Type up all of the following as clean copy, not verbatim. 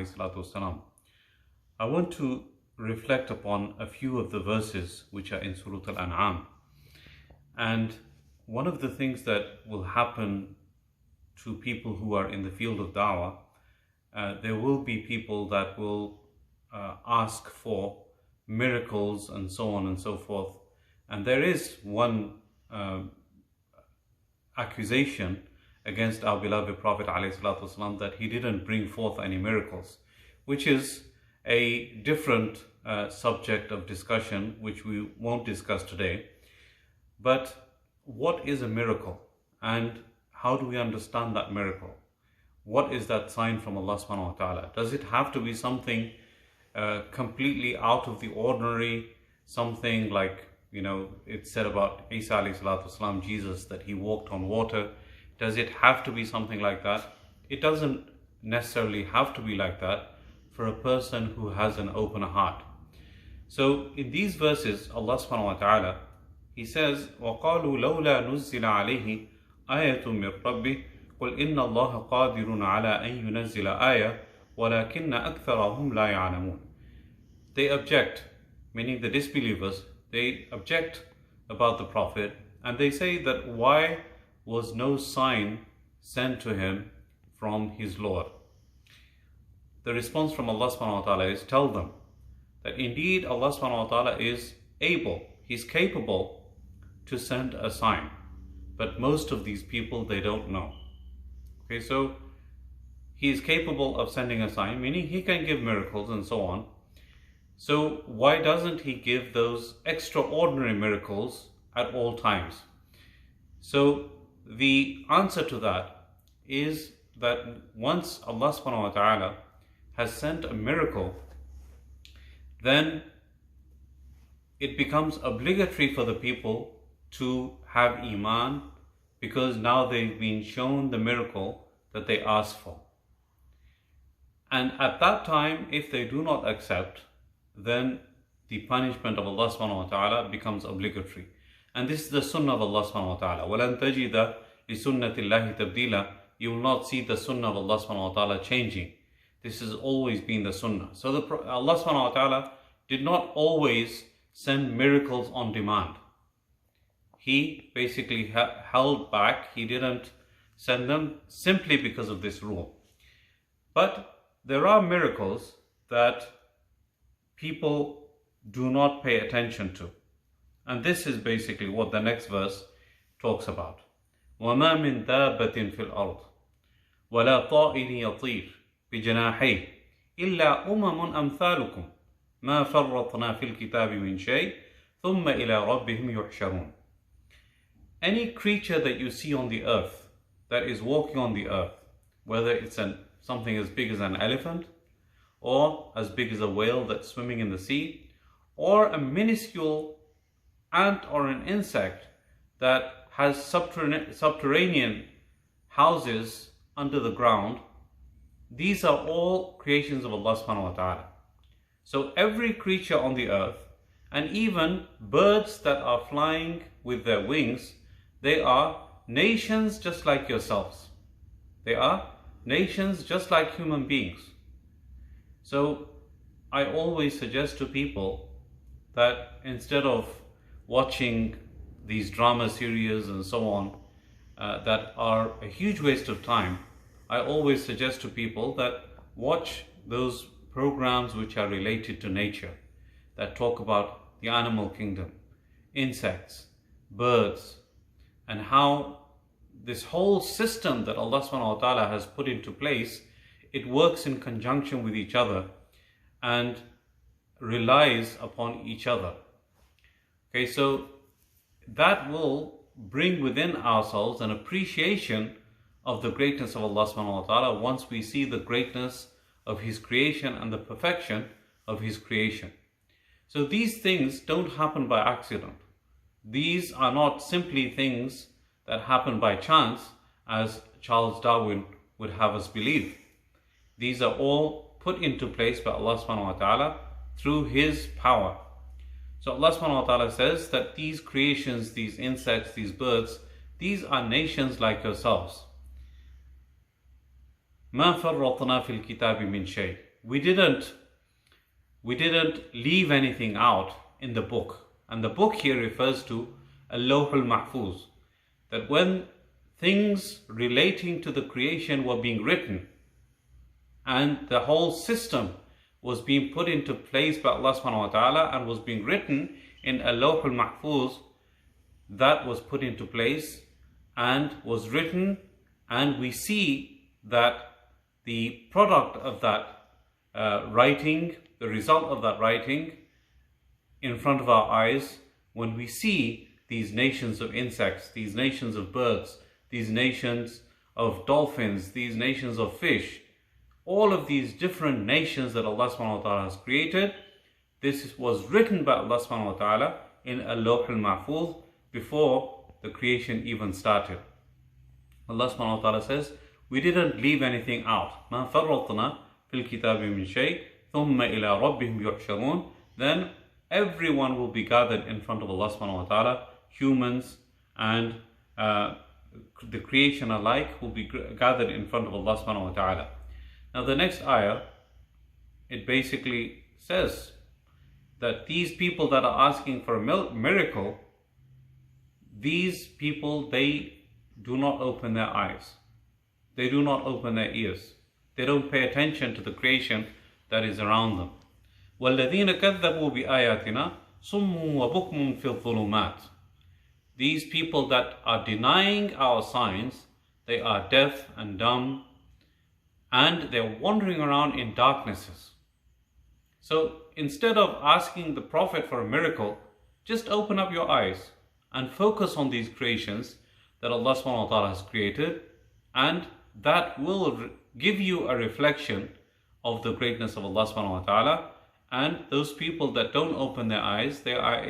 والسلام. I want to reflect upon a few of the verses which are in Surah Al-An'am. And one of the things that will happen to people who are in the field of da'wah, there will be people that will ask for miracles and so on and so forth. And there is one accusation against our beloved Prophet ﷺ that he didn't bring forth any miracles, which is a different subject of discussion which we won't discuss today. But what is a miracle, and how do we understand that miracle? What is that sign from Allah subhanahu wa ta'ala? Does it have to be something completely out of the ordinary, something like, it's said about Isa alayhi salatu wasalam, Jesus, that he walked on water? Does it have to be something like that? It doesn't necessarily have to be like that for a person who has an open heart. So in these verses, Allah subhanahu wa ta'ala, He says, وَقَالُوا لَوْلَا نُزِّلَ عَلَيْهِ آيَةٌ مِّن رَبِّهِ قُلْ إِنَّ اللَّهَ قَادِرٌ عَلَىٰ أَن يُنَزِّلَ آيَةً وَلَكِنَّ أَكْثَرَهُمْ لَا يَعْلَمُونَ. They object, meaning the disbelievers, they object about the Prophet, and they say that why was no sign sent to him from his Lord? The response from Allah subhanahu wa ta'ala is, tell them that indeed Allah subhanahu wa ta'ala is able, He's capable to send a sign, but most of these people, they don't know. Okay, so He is capable of sending a sign, meaning He can give miracles and so on. So why doesn't He give those extraordinary miracles at all times? So the answer to that is that once Allah subhanahu wa ta'ala has sent a miracle, then it becomes obligatory for the people to have Iman, because now they've been shown the miracle that they asked for. And at that time, if they do not accept, then the punishment of Allah subhanahu wa ta'ala becomes obligatory. And this is the sunnah of Allah subhanahu wa ta'ala. وَلَن تَجِدَ لِسُنَّةِ اللَّهِ تَبْدِيلًا. You will not see the sunnah of Allah subhanahu wa ta'ala changing. This has always been the sunnah. So Allah subhanahu wa ta'ala did not always send miracles on demand. He basically held back. He didn't send them simply because of this rule. But there are miracles that people do not pay attention to. And this is basically what the next verse talks about. وَمَا مِن دَابَّةٍ فِي الْأَرْضِ وَلَا طَائِرٍ يَطِيرُ بِجَنَاحَيْهِ إِلَّا أُمَمٌ أَمْثَالُكُمْ مَا فَرَّطْنَا فِي الْكِتَابِ مِنْ شَيْءٍ ثُمَّ إِلَىٰ رَبِّهِمْ يُحْشَرُونَ. Any creature that you see on the earth, that is walking on the earth, whether it's something as big as an elephant, or as big as a whale that's swimming in the sea, or a minuscule ant or an insect that has subterranean houses under the ground, these are all creations of Allah subhanahu wa ta'ala. So every creature on the earth, and even birds that are flying with their wings, they are nations just like yourselves. They are nations just like human beings. So I always suggest to people that instead of watching these drama series and so on, that are a huge waste of time, I always suggest to people that watch those programs which are related to nature, that talk about the animal kingdom, insects, birds, and how this whole system that Allah subhanahu wa ta'ala has put into place, it works in conjunction with each other and relies upon each other. Okay, so that will bring within ourselves an appreciation of the greatness of Allah subhanahu wa ta'ala once we see the greatness of His creation and the perfection of His creation. So these things don't happen by accident. These are not simply things that happen by chance, as Charles Darwin would have us believe. These are all put into place by Allah subhanahu wa ta'ala through His power. So Allah subhanahu wa ta'ala says that these creations, these insects, these birds, these are nations like yourselves. مَا فَرَّطْنَا فِي الْكِتَابِ مِنْ شَيْءٍ. we didn't leave anything out in the book. And the book here refers to Al-Lawh al-Mahfuz, that when things relating to the creation were being written and the whole system was being put into place by Allah subhanahu wa ta'ala and was being written in Al-Lawh al-Mahfuz, that was put into place and was written, and we see that the product of that writing, the result of that writing in front of our eyes, when we see these nations of insects, these nations of birds, these nations of dolphins, these nations of fish, all of these different nations that Allah subhanahu wa ta'ala has created, this was written by Allah subhanahu wa ta'ala in Al-Lawh al-Mahfuz before the creation even started. Allah subhanahu wa ta'ala says, we didn't leave anything out. مَا فَرَّطْنَا فِي الْكِتَابِ مِنْ شَيْءٍ ثُمَّ إِلَىٰ رَبِّهِمْ يُحْشَرُونَ. Then everyone will be gathered in front of Allah subhanahu wa ta'ala, humans and the creation alike will be gathered in front of Allah subhanahu wa ta'ala. Now the next ayah, it basically says that these people that are asking for a miracle, these people, they do not open their eyes. They do not open their ears. They don't pay attention to the creation that is around them. وَالَّذِينَ كَذَّبُوا بِآيَاتِنَا صُمٌّ وَبُكْمٌ فِي الظُّلُمَاتِ. These people that are denying our signs, they are deaf and dumb, and they're wandering around in darknesses. So instead of asking the Prophet for a miracle, just open up your eyes and focus on these creations that Allah subhanahu wa ta'ala has created, and that will give you a reflection of the greatness of Allah subhanahu wa ta'ala. And those people that don't open their eyes, they are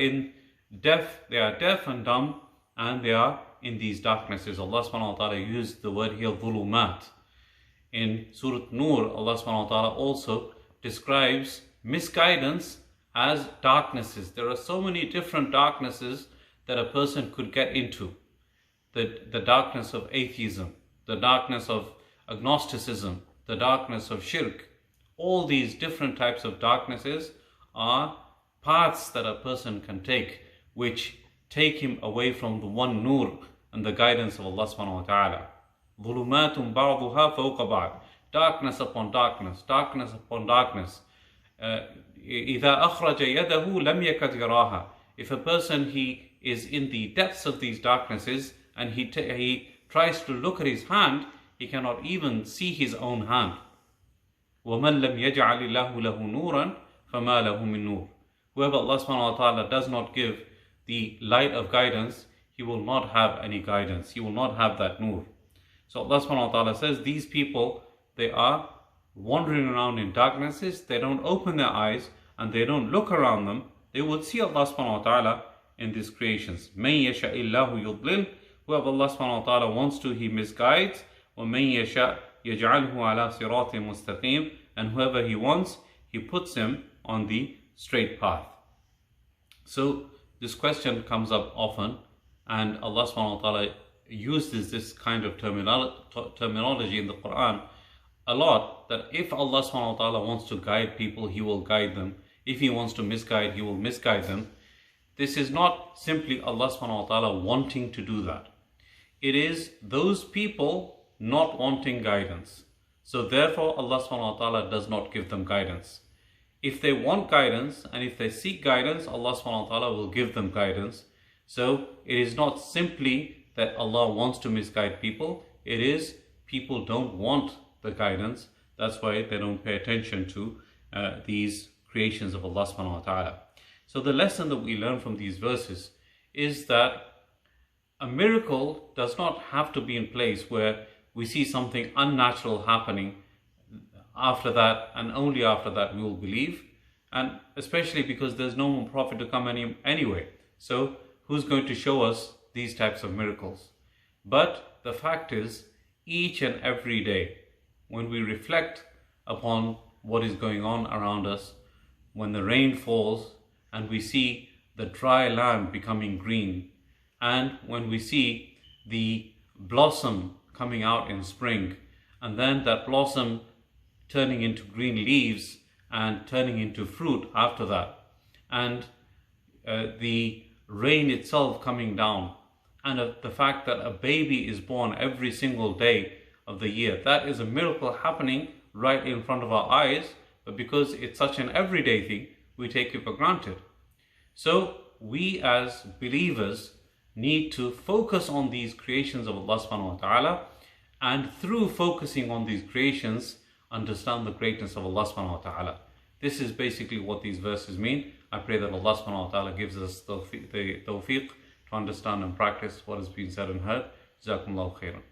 deaf and dumb, and they are in these darknesses. Allah subhanahu wa ta'ala used the word here, dhulumat. In Surah Nur, Allah subhanahu wa ta'ala also describes misguidance as darknesses. There are so many different darknesses that a person could get into. The darkness of atheism, the darkness of agnosticism, the darkness of shirk. All these different types of darknesses are paths that a person can take, which take him away from the one nur and the guidance of Allah subhanahu wa ta'ala. ظُلُمَاتٌ بَعْضُهَا فَوْقَ بَعْضٍ. Darkness upon darkness, darkness upon darkness. إِذَا أَخْرَجَ يَدَهُ لَمْ يَكَدْ يَرَاهَا. If a person, he is in the depths of these darknesses and he tries to look at his hand, he cannot even see his own hand. وَمَنْ لَمْ يَجْعَلِ اللَّهُ لَهُ نُورًا فَمَا لَهُ مِن نُور. Whoever Allah subhanahu wa ta'ala does not give the light of guidance, he will not have any guidance. He will not have that nur. So Allah subhanahu wa ta'ala says, these people, they are wandering around in darknesses, they don't open their eyes and they don't look around them. They would see Allah subhanahu wa ta'ala in these creations. مَن يَشَاءِ اللَّهُ يُضْلِلْ. Whoever Allah subhanahu wa ta'ala wants to, he misguides. وَمَن يَشَاء يَجْعَلْهُ عَلَى صِرَاطٍ مُسْتَقِيمٍ. And whoever he wants, he puts him on the straight path. So this question comes up often, and Allah subhanahu wa ta'ala uses this kind of terminology in the Quran a lot, that if Allah subhanahu wa ta'ala wants to guide people, he will guide them. If he wants to misguide, he will misguide them. This is not simply Allah subhanahu wa ta'ala wanting to do that. It is those people not wanting guidance. So therefore Allah subhanahu wa ta'ala does not give them guidance. If they want guidance and if they seek guidance, Allah subhanahu wa ta'ala will give them guidance. So it is not simply that Allah wants to misguide people. It is people don't want the guidance. That's why they don't pay attention to these creations of Allah subhanahu wa ta'ala. So the lesson that we learn from these verses is that a miracle does not have to be in place where we see something unnatural happening. After that, and only after that, we will believe. And especially because there's no more prophet to come anyway. So who's going to show us these types of miracles? But the fact is, each and every day, when we reflect upon what is going on around us, when the rain falls and we see the dry land becoming green, and when we see the blossom coming out in spring, and then that blossom turning into green leaves and turning into fruit after that, and the rain itself coming down, and the fact that a baby is born every single day of the year. That is a miracle happening right in front of our eyes, but because it's such an everyday thing, we take it for granted. So we as believers need to focus on these creations of Allah subhanahu wa ta'ala, and through focusing on these creations, understand the greatness of Allah subhanahu wa ta'ala. This is basically what these verses mean. I pray that Allah subhanahu wa ta'ala gives us the tawfiq to understand and practice what has been said and heard. Jazakumullahu khairan.